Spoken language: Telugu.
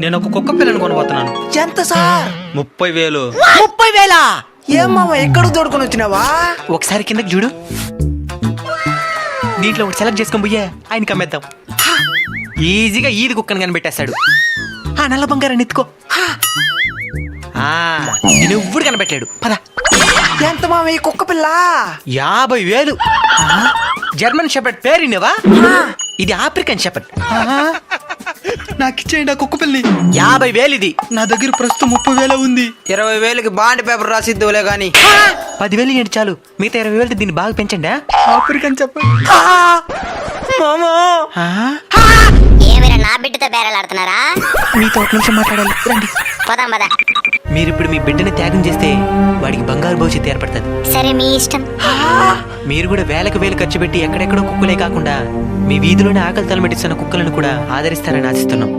నేను ఒక కుక్క పిల్లని కొనబోతున్నాను. ఎంత సార్? 30,000. 30,000? ఏం మామ ఎక్కడ తోడుకొని వచ్చినావా? ఒకసారి కిందకి చూడు. దీంట్లో ఒకటి సెలెక్ట్ చేసుకొని పోయే ఆయనకి అమ్మేద్దాం. ఈజీగా ఈది కుక్కని కనిపెట్టేస్తాడు. ఆ నల్ల బంగారాన్ని ఎత్తుకో. నేను ఎవ్వడు కనిపెట్టాడు. పద. ఎంత మామ ఈ కుక్క పిల్ల? 50,000. జర్మన్ షెపర్డ్ పేరు విన్నావా? ఇది ఆఫ్రికన్ షెపర్డ్. నాకు ఇచ్చేయండి ఆ కుక్క పిల్లి. 50,000 ఇది. నా దగ్గర ప్రస్తుతం 30,000 ఉంది. 20,000కి బాండ్ పేపర్ రాసిద్దులే గాని. 10,000 ఏంటి చాలు. మిగతా 20,000 దీన్ని బాగా పెంచండి. ఆఫ్రికన్ చెప్పండి. ఏమైనా నా బిడ్డతో బేరలాడుతున్నారా? మీతో ఒక నిమిషం మాట్లాడాలి, రండి. పోదాం పద. మీరు ఇప్పుడు మీ బిడ్డని త్యాగం చేస్తే వాడికి బంగారు భవిష్యత్తు ఏర్పడుతుంది. సరే మీ ఇష్టం. మీరు కూడా వేలకు వేలు ఖర్చు పెట్టి ఎక్కడెక్కడో కుక్కలే కాకుండా మీ వీధిలోనే ఆకలి తలమెట్టిస్తున్న కుక్కలను కూడా ఆదరిస్తారని ఆశిస్తున్నాం.